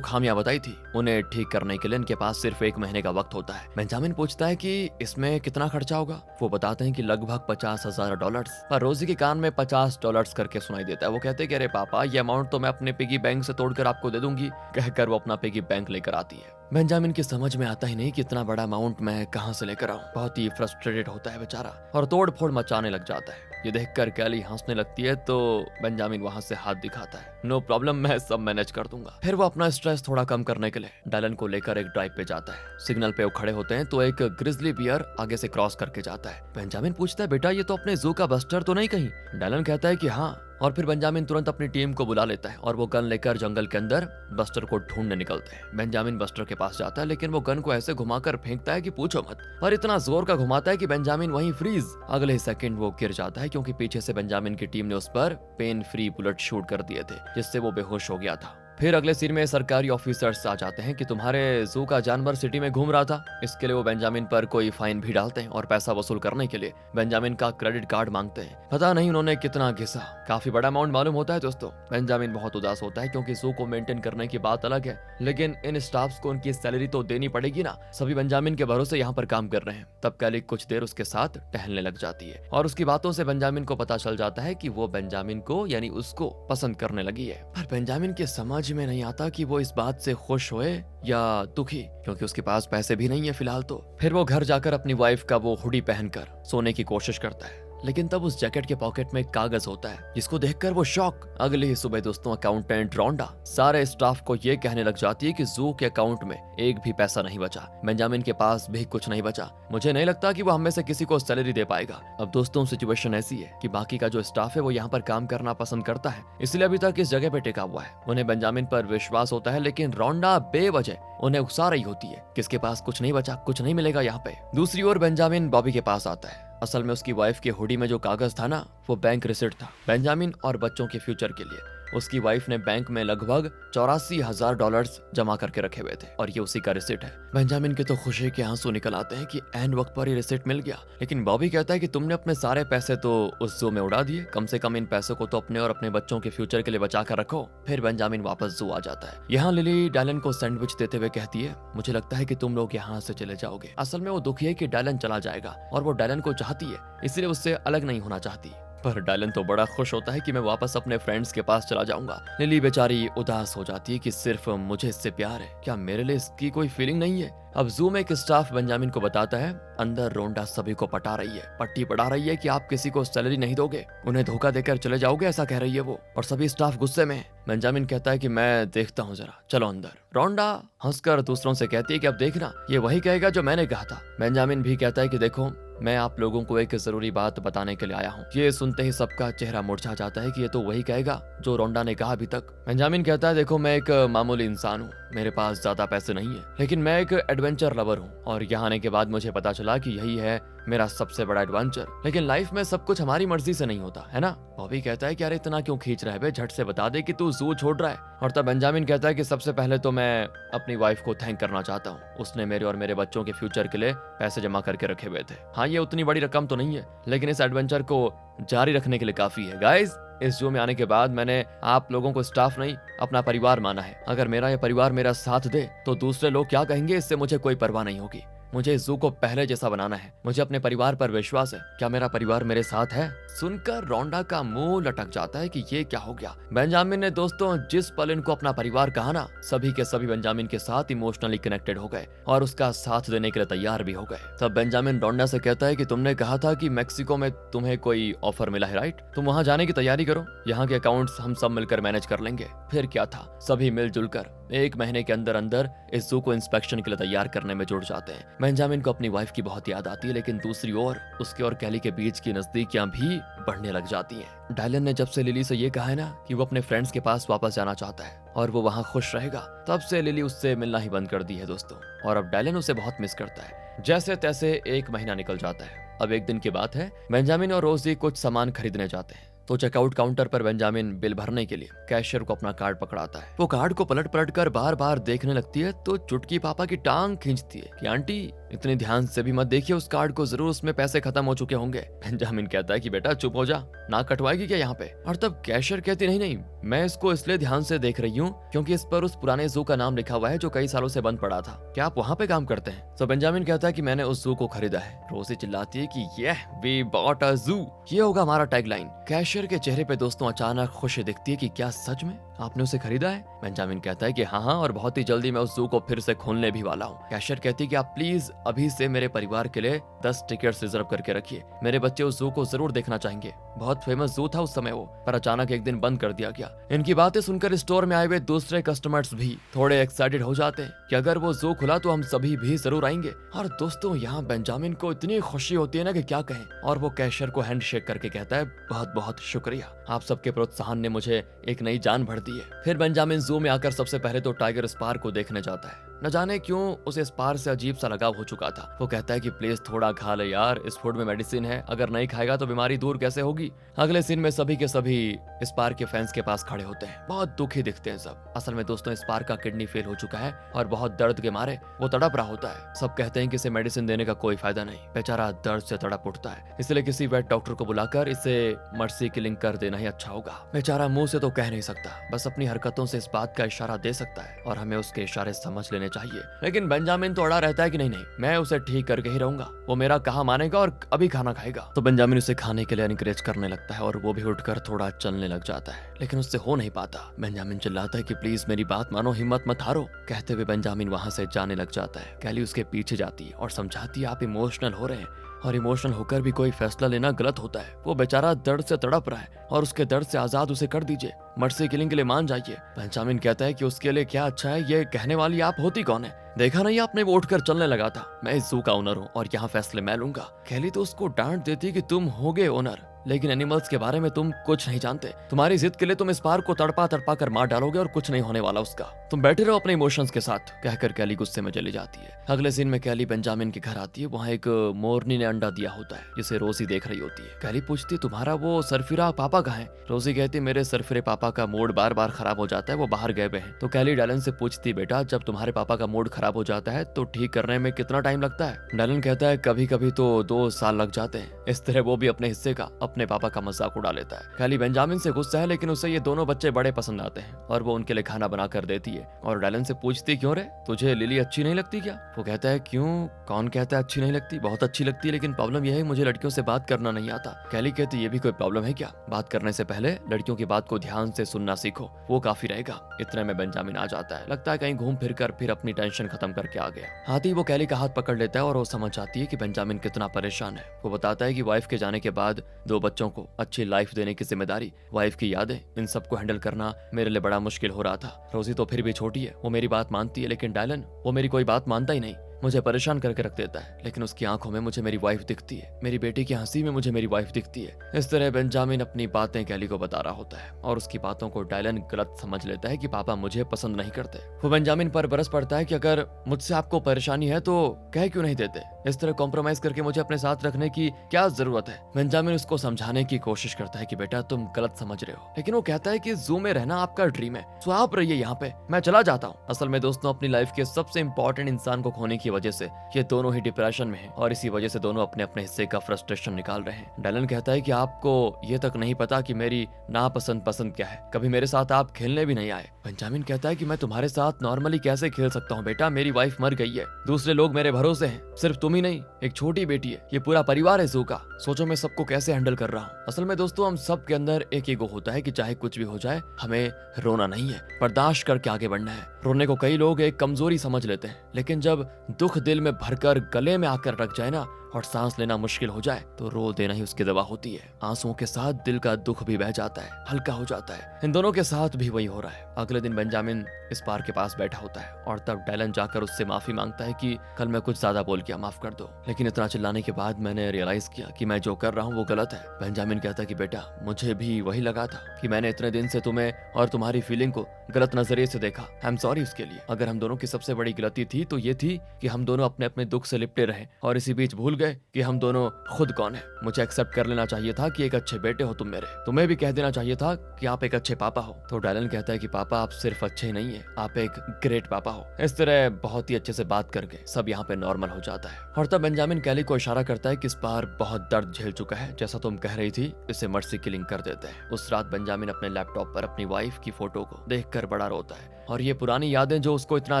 खामियां बताई थी उन्हें ठीक करने के लिए इनके पास सिर्फ 1 महीने का वक्त होता है। बेंजामिन पूछता है कि इसमें कितना खर्चा होगा। वो बताते हैं कि लगभग $50,000, पर रोजी के कान में $50 करके सुनाई देता है। वो कहते हैं कि अरे पापा, ये अमाउंट तो मैं अपने पिगी बैंक से तोड़कर आपको दे दूंगी, कहकर वो अपना पिगी बैंक लेकर आती है। बेंजामिन की समझ में आता ही नहीं कि इतना बड़ा अमाउंट मैं कहां से लेकर आऊं। बहुत ही फ्रस्ट्रेटेड होता है बेचारा और तोड़ फोड़ मचाने लग जाता है। ये देखकर कैली हंसने लगती है तो बेंजामिन वहां से हाथ दिखाता है, नो प्रॉब्लम, मैं सब मैनेज कर दूंगा। फिर वो अपना स्ट्रेस थोड़ा कम करने के लिए डायलन को लेकर एक ड्राइव पे जाता है। सिग्नल पे वो खड़े होते हैं तो एक ग्रिजली बियर आगे से क्रॉस करके जाता है। बेंजामिन पूछता है बेटा, ये तो अपने जू का बस्टर तो नहीं कहीं। डायलन कहता है कि हाँ, और फिर बेंजामिन तुरंत अपनी टीम को बुला लेता है और वो गन लेकर जंगल के अंदर बस्टर को ढूंढने निकलते हैं। बेंजामिन बस्टर के पास जाता है लेकिन वो गन को ऐसे घुमाकर फेंकता है कि पूछो मत, और इतना जोर का घुमाता है कि बेंजामिन वहीं फ्रीज। अगले ही सेकंड वो गिर जाता है क्योंकि पीछे से बेंजामिन की टीम ने उस पर पेन फ्री बुलेट शूट कर दिए थे जिससे वो बेहोश हो गया था। फिर अगले सीन में सरकारी ऑफिसर्स आ जाते हैं कि तुम्हारे जू का जानवर सिटी में घूम रहा था। इसके लिए वो बेंजामिन पर कोई फाइन भी डालते हैं और पैसा वसूल करने के लिए बेंजामिन का क्रेडिट कार्ड मांगते हैं। पता नहीं उन्होंने कितना घिसा, काफी बड़ा अमाउंट मालूम होता है दोस्तों। बेंजामिन बहुत उदास होता है क्योंकि जू को मेंटेन करने की बात अलग है, लेकिन इन स्टाफ्स को उनकी सैलरी तो देनी पड़ेगी ना। सभी बेंजामिन के भरोसे यहाँ पर काम कर रहे हैं। तब कैली कुछ देर उसके साथ टहलने लग जाती है और उसकी बातों से बेंजामिन को पता चल जाता है कि वो बेंजामिन को यानी उसको पसंद करने लगी है। पर बेंजामिन की समझ में नहीं आता कि वो इस बात से खुश होए या दुखी, क्योंकि उसके पास पैसे भी नहीं है फिलहाल तो। फिर वो घर जाकर अपनी वाइफ का वो हुडी पहनकर सोने की कोशिश करता है, लेकिन तब उस जैकेट के पॉकेट में एक कागज होता है जिसको देखकर वो शॉक। अगली ही सुबह दोस्तों अकाउंटेंट रोंडा सारे स्टाफ को ये कहने लग जाती है कि जू के अकाउंट में एक भी पैसा नहीं बचा, बेंजामिन के पास भी कुछ नहीं बचा। मुझे नहीं लगता कि वो हम में से किसी को सैलरी दे पाएगा। अब दोस्तों सिचुएशन ऐसी है कि बाकी का जो स्टाफ है वो यहाँ पर काम करना पसंद करता है, इसलिए अभी तक इस जगह पे टिका हुआ है। उन्हें बेंजामिन पर विश्वास होता है, लेकिन रोंडा बेवजह उन्हें उकसा रही होती है, किसके पास कुछ नहीं बचा, कुछ नहीं मिलेगा यहाँ पे। दूसरी ओर बेंजामिन बॉबी के पास आता है। असल में उसकी वाइफ के हुडी में जो कागज था ना, वो बैंक रिसिप्ट था बेंजामिन और बच्चों के फ्यूचर के लिए। उसकी वाइफ ने बैंक में लगभग $84,000 जमा करके रखे हुए थे और ये उसी का रिसिप्ट है। बेंजामिन के तो खुशी के आंसू निकल आते हैं कि ऐन वक्त पर ही रिसिप्ट मिल गया। लेकिन बॉबी कहता है कि तुमने अपने सारे पैसे तो उस जू में उड़ा दिए, कम से कम इन पैसों को तो अपने और अपने बच्चों के फ्यूचर के लिए बचा कर रखो। फिर बेंजामिन वापस जू आ जाता है। यहाँ लिली डायलन को सैंडविच देते हुए कहती है, मुझे लगता है कि तुम लोग यहाँ से चले जाओगे। असल में वो दुखी है कि डायलन चला जाएगा और वो डायलन को चाहती है, इसलिए उससे अलग नहीं होना चाहती। पर डायलन तो बड़ा खुश होता है कि मैं वापस अपने फ्रेंड्स के पास चला जाऊंगा। लिली बेचारी उदास हो जाती है कि सिर्फ मुझे इससे प्यार है, क्या मेरे लिए इसकी कोई फीलिंग नहीं है। अब जू में एक स्टाफ बेंजामिन को बताता है अंदर रोंडा सभी को पटा रही है, पट्टी पढ़ा रही है कि आप किसी को सैलरी नहीं दोगे, उन्हें धोखा देकर चले जाओगे, ऐसा कह रही है वो। और सभी स्टाफ गुस्से में है। बेंजामिन कहता है कि मैं देखता हूँ जरा, चलो अंदर। रोंडा हंसकर दूसरों से कहती है कि अब देखना, ये वही कहेगा जो मैंने कहा था। बेंजामिन भी कहता है कि देखो, मैं आप लोगों को एक जरूरी बात बताने के लिए आया हूँ। ये सुनते ही सबका चेहरा मुरझा जाता है कि ये तो वही कहेगा जो रोंडा ने कहा अभी तक। बेंजामिन कहता है देखो, मैं एक मामूली इंसान हूँ, मेरे पास ज्यादा पैसे नहीं है, लेकिन मैं एक एडवेंचर लवर हूँ और यहाँ आने के बाद मुझे पता चला कि यही है मेरा सबसे बड़ा एडवेंचर। लेकिन लाइफ में सब कुछ हमारी मर्जी से नहीं होता है ना। बॉबी कहता है कि अरे इतना क्यों खींच रहा है बे, झट से बता दे कि तू जू छोड़ रहा है। और तब बेंजामिन कहता है कि सबसे पहले तो मैं अपनी वाइफ को थैंक करना चाहता हूँ, उसने मेरे और मेरे बच्चों के फ्यूचर के लिए पैसे जमा करके रखे हुए थे। हाँ, ये उतनी बड़ी रकम तो नहीं है, लेकिन इस एडवेंचर को जारी रखने के लिए काफी है। गाइस, इस जू में आने के बाद मैंने आप लोगों को स्टाफ नहीं, अपना परिवार माना है। अगर मेरा ये परिवार मेरा साथ दे तो दूसरे लोग क्या कहेंगे, इससे मुझे कोई परवाह नहीं होगी। मुझे इस जू को पहले जैसा बनाना है। मुझे अपने परिवार पर विश्वास है। क्या मेरा परिवार मेरे साथ है? सुनकर रोंडा का मुंह लटक जाता है कि ये क्या हो गया। बेंजामिन ने दोस्तों जिस पल इनको अपना परिवार कहा ना, सभी के सभी बेंजामिन के साथ इमोशनली कनेक्टेड हो गए और उसका साथ देने के लिए तैयार भी हो गए। तब बेंजामिन रोंडा से कहता है कि तुमने कहा था कि मेक्सिको में तुम्हें कोई ऑफर मिला है, राइट? तुम वहां जाने की तैयारी करो, यहाँ के अकाउंट्स हम सब मिलकर मैनेज कर लेंगे। फिर क्या था, सभी मिलजुल कर 1 महीने के अंदर अंदर इस जू को इंस्पेक्शन के लिए तैयार करने में जुट जाते हैं। बेंजामिन को अपनी वाइफ की बहुत याद आती है, लेकिन दूसरी ओर उसके और कैली के बीच की नजदीकियां भी बढ़ने लग जाती हैं। डायलन ने जब से लिली से ये कहा है ना कि वो अपने फ्रेंड्स के पास वापस जाना चाहता है और वो वहाँ खुश रहेगा, तब से लिली उससे मिलना ही बंद कर दी है दोस्तों। और अब डायलन उसे बहुत मिस करता है। जैसे तैसे 1 महीना निकल जाता है। अब एक दिन की बात है, बेंजामिन और रोजी कुछ सामान खरीदने जाते हैं। तो चेकआउट काउंटर पर बेंजामिन बिल भरने के लिए कैशियर को अपना कार्ड पकड़ाता है। वो कार्ड को पलट पलट कर बार बार देखने लगती है तो चुटकी पापा की टांग खींचती है कि आंटी इतनी ध्यान से भी मत देखिए उस कार्ड को, जरूर उसमें पैसे खत्म हो चुके होंगे। बेंजामिन कहता है कि बेटा चुप हो जा, ना कटवाएगी क्या यहाँ पे? और तब कैशियर कहती नहीं नहीं, मैं इसको इसलिए ध्यान से देख रही हूँ क्योंकि इस पर उस पुराने जू का नाम लिखा हुआ है जो कई सालों से बंद पड़ा था। क्या आप वहाँ पे काम करते हैं? तो बेंजामिन कहता है कि मैंने उस जू को खरीदा है। रोजी चिल्लाती है कि वी बॉट अ जू, ये होगा हमारा टैगलाइन। कैशियर के चेहरे पे दोस्तों अचानक खुशी दिखती है कि क्या सच में आपने उसे खरीदा है? बेंजामिन कहता है कि हाँ, और बहुत ही जल्दी मैं उस जू को फिर से खोलने भी वाला हूँ। कैशियर कहती है कि आप प्लीज अभी से मेरे परिवार के लिए 10 टिकट्स रिजर्व करके रखिए, मेरे बच्चे उस जू को जरूर देखना चाहेंगे। बहुत फेमस जू था उस समय वो, पर अचानक एक दिन बंद कर दिया गया। इनकी बातें सुनकर स्टोर में आए हुए दूसरे कस्टमर्स भी थोड़े एक्साइटेड हो जाते हैं कि अगर वो जू खुला तो हम सभी भी जरूर आएंगे। और दोस्तों यहाँ बेंजामिन को इतनी खुशी होती है ना कि क्या कहें, और वो कैशियर को हैंड शेक करके कहता है बहुत बहुत शुक्रिया, आप सबके प्रोत्साहन ने मुझे एक नई जान भर दी है। फिर बेंजामिन जू में आकर सबसे पहले तो टाइगर स्पार को देखने जाता है। न जाने क्यों उसे स्पार से अजीब सा लगाव हो चुका था। वो कहता है कि प्लीज थोड़ा खा ले यार, इस फूड में मेडिसिन है, अगर नहीं खाएगा तो बीमारी दूर कैसे होगी। अगले सीन में सभी के सभी स्पार के फैंस के पास खड़े होते हैं, बहुत दुखी दिखते हैं सब। असल में दोस्तों स्पार का किडनी फेल हो चुका है और बहुत दर्द के मारे वो तड़प रहा होता है। सब कहते हैं कि इसे मेडिसिन देने का कोई फायदा नहीं, बेचारा दर्द से तड़प उठता है, इसलिए किसी वेट डॉक्टर को बुलाकर इसे मर्सी किलिंग कर देना ही अच्छा होगा। बेचारा मुंह से तो कह नहीं सकता, बस अपनी हरकतों से इस बात का इशारा दे सकता है और हमें उसके इशारे समझ लेने चाहिए। लेकिन बेंजामिन तो अड़ा रहता है कि नहीं नहीं, मैं उसे ठीक करके ही रहूंगा, वो मेरा कहा मानेगा और अभी खाना खाएगा। तो बेंजामिन उसे खाने के लिए एनकरेज करने लगता है और वो भी उठकर थोड़ा चलने लग जाता है, लेकिन उससे हो नहीं पाता। बेंजामिन चिल्लाता है कि प्लीज मेरी बात मानो, हिम्मत मत हारो। कहते हुए बेंजामिन वहां से जाने लग जाता है। कैली उसके पीछे जाती है और समझाती है आप इमोशनल हो रहे हैं और इमोशनल होकर भी कोई फैसला लेना गलत होता है। वो बेचारा दर्द से तड़प रहा है और उसके दर्द से आजाद उसे कर दीजिए, मर्सी किलिंग के लिए मान जाइए। बेंजामिन कहता है कि उसके लिए क्या अच्छा है, ये कहने वाली आप होती कौन है? देखा नहीं आपने, वो उठकर चलने लगा था। मैं इस जू का ओनर हूँ और यहाँ फैसले मैं लूंगा। कैली तो उसको डांट देती कि तुम होगे ओनर, लेकिन एनिमल्स के बारे में तुम कुछ नहीं जानते। तुम्हारी जिद के लिए तुम इस पार को तड़पा तड़पा कर मार डालोगे और कुछ नहीं होने वाला उसका। तुम बैठे रहो अपने इमोशंस के साथ, कहकर कैली गुस्से में चली जाती है। अगले सीन में कैली बेंजामिन के घर आती है। वहाँ एक मोरनी ने अंडा दिया होता है जिसे रोजी देख रही होती है। कैली पूछती तुम्हारा वो सरफिरा पापा कहाँ है? रोजी कहती मेरे सरफिरे पापा का मूड बार बार खराब हो जाता है, वो बाहर गए हुए हैं। तो कैली डायलन से पूछती बेटा जब तुम्हारे पापा का मूड खराब हो जाता है तो ठीक करने में कितना टाइम लगता है? डायलन कहता है कभी कभी तो 2 साल लग जाते हैं। इस तरह वो भी अपने हिस्से का, अपने पापा का मजाक उड़ा लेता है। कैली बेंजामिन से गुस्सा है, लेकिन उसे ये दोनों बच्चे बड़े पसंद आते हैं और वो उनके लिए खाना बना कर देती है। और डायलन से पूछती क्यों रे, तुझे लिली अच्छी नहीं लगती क्या? वो कहता है क्यों, कौन कहता है अच्छी नहीं लगती, बहुत अच्छी लगती है, लेकिन प्रॉब्लम यह है मुझे लड़कियों से बात करना नहीं आता। कैली कहती ये भी कोई प्रॉब्लम है क्या? बात करने से पहले लड़कियों की बात को ध्यान से सुनना सीखो, वो काफी रहेगा। इतने में बेंजामिन आ जाता है, लगता है कहीं घूम फिर कर फिर अपनी टेंशन खत्म करके आ गया। आती वो कैली का हाथ पकड़ लेता है और वो समझ जाती है कि बेंजामिन कितना परेशान है। वो बताता है कि वाइफ के जाने के बाद 2 बच्चों को अच्छी लाइफ देने की जिम्मेदारी, वाइफ की यादें, इन सबको हैंडल करना मेरे लिए बड़ा मुश्किल हो रहा था। रोजी तो फिर भी छोटी है, वो मेरी बात मानती है, लेकिन डायलन वो मेरी कोई बात मानता ही नहीं, मुझे परेशान करके रख देता है। लेकिन उसकी आंखों में मुझे मेरी वाइफ दिखती है, मेरी बेटी की हंसी में मुझे मेरी वाइफ दिखती है। इस तरह बेंजामिन अपनी बातें कैली को बता रहा होता है और उसकी बातों को डायलन गलत समझ लेता है कि पापा मुझे पसंद नहीं करते। वो बेंजामिन पर बरस पड़ता है कि अगर मुझसे आपको परेशानी है तो कह क्यों नहीं देते, इस तरह कॉम्प्रोमाइज करके मुझे अपने साथ रखने की क्या जरूरत है? बेंजामिन उसको समझाने की कोशिश करता है कि बेटा तुम गलत समझ रहे हो, लेकिन वो कहता है कि जू में रहना आपका ड्रीम है, तो आप रहिए यहाँ पे, मैं चला जाता हूँ। असल में दोस्तों अपनी लाइफ के सबसे इंपॉर्टेंट इंसान को खोने की वजह से ये दोनों ही डिप्रेशन में हैं और इसी वजह से दोनों अपने अपने हिस्से का फ्रस्ट्रेशन निकाल रहे हैं। डायलन कहता है कि आपको ये तक नहीं पता कि मेरी नापसंद पसंद क्या है, कभी मेरे साथ आप खेलने भी नहीं आए। बेंजामिन कहता है कि मैं तुम्हारे साथ नॉर्मली कैसे खेल सकता हूँ बेटा, मेरी वाइफ मर गई है, दूसरे लोग मेरे भरोसे हैं, सिर्फ तुम ही नहीं, एक छोटी बेटी है, ये पूरा परिवार है जू का, सोचो मैं सबको कैसे हैंडल कर रहा हूँ। असल में दोस्तों हम सब के अंदर एक ईगो होता है कि चाहे कुछ भी हो जाए हमें रोना नहीं है, बर्दाश्त करके आगे बढ़ना है। रोने को कई लोग एक कमजोरी समझ लेते हैं, लेकिन जब दुख दिल में भरकर गले में आकर रख जाए ना और सांस लेना मुश्किल हो जाए तो रो देना ही उसकी दवा होती है। आंसुओं के साथ दिल का दुख भी बह जाता है, हल्का हो जाता है। इन दोनों के साथ भी वही हो रहा है। अगले दिन बेंजामिन इस बार के पास बैठा होता है और तब डैलन जाकर उससे माफी मांगता है कि कल मैं कुछ ज्यादा बोल गया, माफ कर दो। लेकिन इतना चिल्लाने के बाद मैंने रियलाइज किया कि मैं जो कर रहा हूँ वो गलत है। बेंजामिन कहता है कि बेटा मुझे भी वही लगा था कि मैंने इतने दिन से तुम्हें और तुम्हारी फीलिंग को गलत नजरिए से देखा। आई एम सॉरी उसके लिए। अगर हम दोनों की सबसे बड़ी गलती थी तो ये थी कि हम दोनों अपने अपने दुख से लिपटे रहे और इसी बीच भूल गए कि हम दोनों खुद कौन है। मुझे एक्सेप्ट कर लेना चाहिए था कि एक अच्छे बेटे हो तुम मेरे। तुम्हें भी कह देना चाहिए था कि आप एक अच्छे पापा हो। तो डैलन कहता है कि पापा आप सिर्फ अच्छे ही नहीं है, आप एक ग्रेट पापा हो। इस तरह बहुत ही अच्छे से बात करके सब यहाँ पे नॉर्मल हो जाता है। और तब बेंजामिन कैली को इशारा करता है कि इस बार बहुत दर्द झेल चुका है, जैसा तुम कह रही थी, इसे मर्सी किलिंग कर देते हैं। उस रात बेंजामिन अपने लैपटॉप पर अपनी वाइफ की फोटो को देखकर बड़ा रोता है और ये पुरानी यादें जो उसको इतना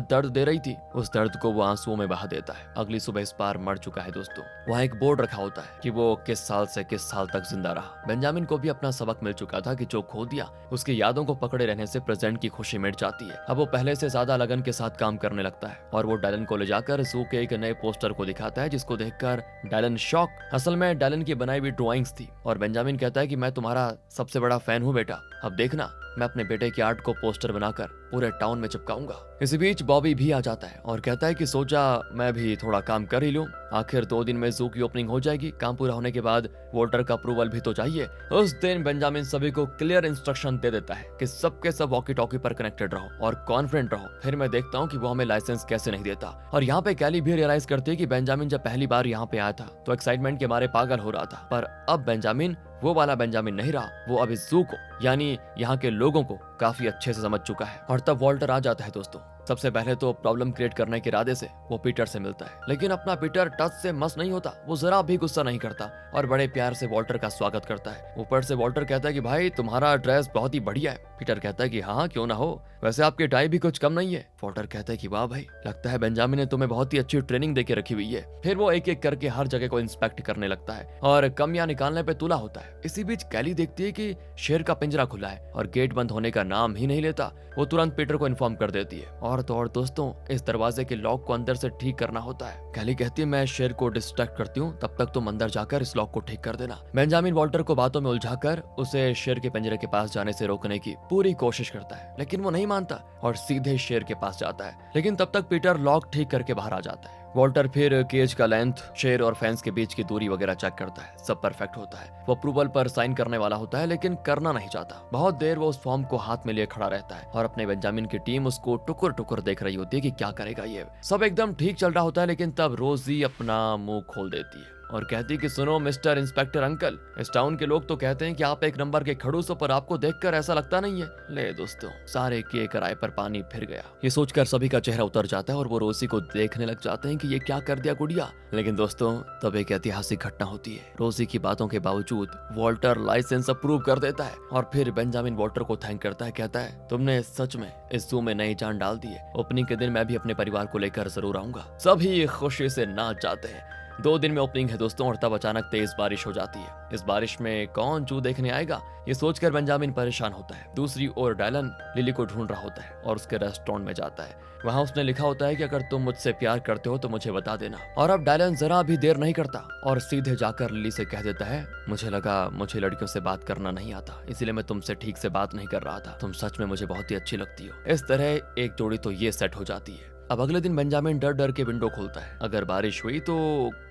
दर्द दे रही थी, उस दर्द को वो आंसुओं में बहा देता है। अगली सुबह इस बार मर चुका है दोस्तों। वहाँ एक बोर्ड रखा होता है कि वो किस साल से किस साल तक जिंदा रहा। बेंजामिन को भी अपना सबक मिल चुका था कि जो खो दिया उसकी यादों को पकड़े रहने से प्रेजेंट की खुशी मिट जाती है। अब वो पहले से ज्यादा लगन के साथ काम करने लगता है और वो डैलन को ले जाकर जू के एक नए पोस्टर को दिखाता है, जिसको देखकर डैलन शॉक। असल में डैलन की बनाई हुई ड्राइंग्स थी और बेंजामिन कहता है कि मैं तुम्हारा सबसे बड़ा फैन हूँ बेटा, अब देखना मैं अपने बेटे की आर्ट को पोस्टर बनाकर पूरे टाउन में चिपकाऊंगा। इसी बीच बॉबी भी आ जाता है और कहता है कि सोचा मैं भी थोड़ा काम कर ही लूं, आखिर 2 दिन में जू की ओपनिंग हो जाएगी। काम पूरा होने के बाद वोल्टर का अप्रूवल भी तो चाहिए। उस दिन बेंजामिन सभी को क्लियर इंस्ट्रक्शन दे देता है कि सबके सब वॉकी टॉकी पर कनेक्टेड रहो और कॉन्फिडेंट रहो, फिर मैं देखता हूँ कि वो हमें लाइसेंस कैसे नहीं देता। और यहाँ पे कैली भी रियलाइज करती है कि बेंजामिन जब पहली बार यहाँ पे आया था तो एक्साइटमेंट के मारे पागल हो रहा था, पर अब बेंजामिन वो वाला बेंजामिन नहीं रहा, वो अब इस जू को यानी यहाँ के लोगों को काफी अच्छे से समझ चुका है। और तब वॉल्टर आ जाता है दोस्तों। सबसे पहले तो प्रॉब्लम क्रिएट करने के इरादे से वो पीटर से मिलता है, लेकिन अपना पीटर टच से मस नहीं होता, वो जरा भी गुस्सा नहीं करता और बड़े प्यार से वॉल्टर का स्वागत करता है। ऊपर से वॉल्टर कहता है कि भाई तुम्हारा ड्रेस बहुत ही बढ़िया है। पीटर कहता है कि हाँ क्यों ना हो, वैसे आपकी टाई भी कुछ कम नहीं है। वॉल्टर कहता है कि वाह भाई, लगता है बेंजामिन ने तुम्हें बहुत ही अच्छी ट्रेनिंग देके रखी हुई है। फिर वो एक एक करके हर जगह को इंस्पेक्ट करने लगता है और कमियां निकालने पे तुला होता है। इसी बीच कैली देखती है कि शेर का पिंजरा खुला है और गेट बंद होने का नाम ही नहीं लेता। वो तुरंत पीटर को इन्फॉर्म कर देती है और तो और दोस्तों इस दरवाजे के लॉक को अंदर से ठीक करना होता है। कैली कहती है मैं शेर को डिस्ट्रैक्ट करती हूँ, तब तक तुम अंदर जाकर इस लॉक को ठीक कर देना। बेंजामिन वॉल्टर को बातों में उलझाकर उसे शेर के पिंजरे के पास जाने से रोकने की पूरी कोशिश करता है, लेकिन वो नहीं मानता और सीधे शेर के पास जाता है। लेकिन तब तक पीटर लॉक ठीक करके बाहर आ जाता है। वॉल्टर फिर केज का लेंथ, शेर और फैंस के बीच की दूरी वगैरह चेक करता है, सब परफेक्ट होता है। वो अप्रूवल पर साइन करने वाला होता है लेकिन करना नहीं चाहता। बहुत देर वो उस फॉर्म को हाथ में लिए खड़ा रहता है और अपने बेंजामिन की टीम उसको टुकुर टुकुर देख रही होती है कि क्या करेगा ये। सब एकदम ठीक चल रहा होता है, लेकिन तब रोजी अपना मुंह खोल देती है और कहती कि सुनो मिस्टर इंस्पेक्टर अंकल, इस टाउन के लोग तो कहते हैं कि आप एक नंबर के खड़ूस हो, पर आपको देखकर ऐसा लगता नहीं है। ले दोस्तों, सारे किए कराए पर पानी फिर गया। ये सोचकर सभी का चेहरा उतर जाता है और वो रोजी को देखने लग जाते हैं कि ये क्या कर दिया गुड़िया। लेकिन दोस्तों तब एक ऐतिहासिक घटना होती है। रोजी की बातों के बावजूद वॉल्टर लाइसेंस अप्रूव कर देता है और फिर बेंजामिन वॉल्टर को थैंक करता है, कहता है तुमने सच में इस जू में नई जान डाल दी है। ओपनिंग के दिन मैं भी अपने परिवार को लेकर जरूर आऊंगा। सभी खुशी से नाच जाते हैं। 2 दिन में ओपनिंग है दोस्तों और तब अचानक तेज बारिश हो जाती है। इस बारिश में कौन जू देखने आएगा, ये सोचकर बेंजामिन परेशान होता है। दूसरी ओर डैलन लिली को ढूंढ रहा होता है और उसके रेस्टोरेंट में जाता है। वहाँ उसने लिखा होता है कि अगर तुम मुझसे प्यार करते हो तो मुझे बता देना। और अब डैलन जरा भी देर नहीं करता और सीधे जाकर लिली से कह देता है, मुझे लगा मुझे लड़कियों से बात करना नहीं आता, इसीलिए मैं तुमसे ठीक से बात नहीं कर रहा था। तुम सच में मुझे बहुत ही अच्छी लगती हो। इस तरह एक जोड़ी तो ये सेट हो जाती है। अब अगले दिन बेंजामिन डर डर के विंडो खोलता है, अगर बारिश हुई तो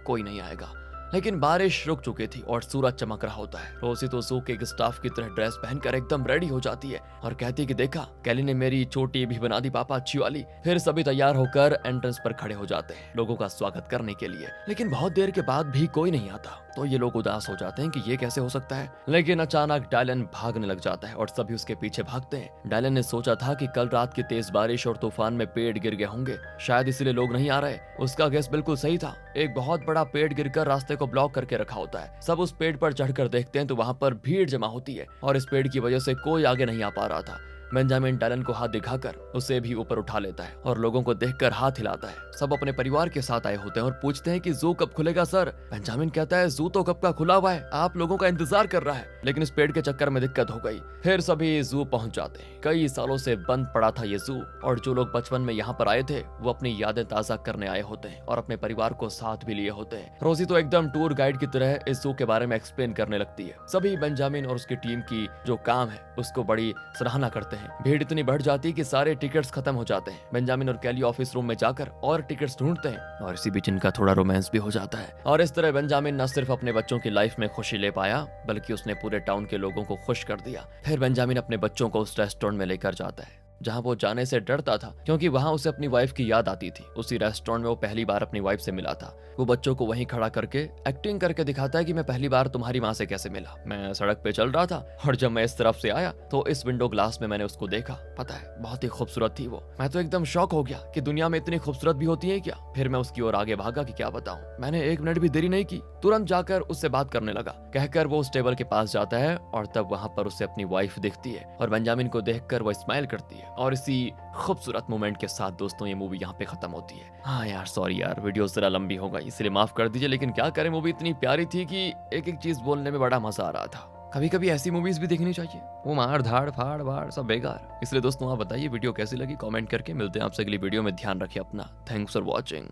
कोई नहीं आएगा। लेकिन बारिश रुक चुकी थी और सूरज जमक रहा होता है। रोजी तो जू के एक स्टाफ की तरह ड्रेस पहनकर एकदम रेडी हो जाती है और कहती है कि देखा कैली ने मेरी चोटी भी बना दी पापा, अच्छी वाली। फिर सभी तैयार होकर एंट्रेंस पर खड़े हो जाते हैं लोगों का स्वागत करने के लिए। लेकिन बहुत देर के बाद भी कोई नहीं आता तो ये लोग उदास हो जाते हैं कि ये कैसे हो सकता है। लेकिन अचानक डैलन भागने लग जाता है और सभी उसके पीछे भागते हैं। डैलन ने सोचा था कि कल रात की तेज बारिश और तूफान में पेड़ गिर गए होंगे, शायद इसलिए लोग नहीं आ रहे। उसका गेस बिल्कुल सही था। एक बहुत बड़ा पेड़ गिरकर रास्ते को ब्लॉक करके रखा होता है। सब उस पेड़ पर चढ़कर देखते हैं तो वहां पर भीड़ जमा होती है और इस पेड़ की वजह से कोई आगे नहीं आ पा रहा था। बेंजामिन डैलन को हाथ दिखाकर उसे भी ऊपर उठा लेता है और लोगों को देखकर हाथ हिलाता है। सब अपने परिवार के साथ आए होते हैं और पूछते हैं कि जू कब खुलेगा सर। बेंजामिन कहता है जू तो कब का खुला हुआ है, आप लोगों का इंतजार कर रहा है। लेकिन इस पेड़ के चक्कर में दिक्कत हो गई। फिर सभी जू पहुंच जाते हैं। कई सालों से बंद पड़ा था ये जू और जो लोग बचपन में यहाँ पर आए थे वो अपनी यादें ताजा करने आए होते हैं और अपने परिवार को साथ भी लिए होते हैं। रोजी तो एकदम टूर गाइड की तरह इस जू के बारे में एक्सप्लेन करने लगती है। सभी बेंजामिन और उसकी टीम की जो काम है उसको बड़ी सराहना करते हैं हैं। भीड़ इतनी बढ़ जाती है कि सारे टिकट्स खत्म हो जाते हैं। बेंजामिन और कैली ऑफिस रूम में जाकर और टिकट्स ढूंढते हैं और इसी बीच इनका थोड़ा रोमांस भी हो जाता है। और इस तरह बेंजामिन न सिर्फ अपने बच्चों की लाइफ में खुशी ले पाया बल्कि उसने पूरे टाउन के लोगों को खुश कर दिया। फिर बेंजामिन अपने बच्चों को उस रेस्टोरेंट में लेकर जाता है जहां वो जाने से डरता था क्योंकि वहां उसे अपनी वाइफ की याद आती थी। उसी रेस्टोरेंट में वो पहली बार अपनी वाइफ से मिला था। वो बच्चों को वहीं खड़ा करके एक्टिंग करके दिखाता है कि मैं पहली बार तुम्हारी माँ से कैसे मिला। मैं सड़क पे चल रहा था और जब मैं इस तरफ से आया तो इस विंडो ग्लास में मैंने उसको देखा। पता है बहुत ही खूबसूरत थी वो। मैं तो एकदम शॉक हो गया कि दुनिया में इतनी खूबसूरत भी होती है क्या। फिर मैं उसकी ओर आगे भागा कि क्या बताऊं। मैंने 1 मिनट भी देरी नहीं की, तुरंत जाकर उससे बात करने लगा। कहकर वो उस टेबल के पास जाता है और तब वहां पर उसे अपनी वाइफ दिखती है और बेंजामिन को देखकर वो स्माइल करती है। और इसी खूबसूरत मोमेंट के साथ दोस्तों ये मूवी यहाँ पे खत्म होती है। हाँ यार सॉरी यार, वीडियो जरा लंबी हो गई इसलिए माफ कर दीजिए, लेकिन क्या करें मूवी इतनी प्यारी थी कि एक एक चीज बोलने में बड़ा मजा आ रहा था। कभी कभी ऐसी मूवीज भी देखनी चाहिए, वो मार धाड़ फाड़ वाड़ सब बेकार। इसलिए दोस्तों आप बताइए वीडियो कैसी लगी कमेंट करके। मिलते हैं आपसे अगली वीडियो में, ध्यान रखिए अपना। Thanks for watching.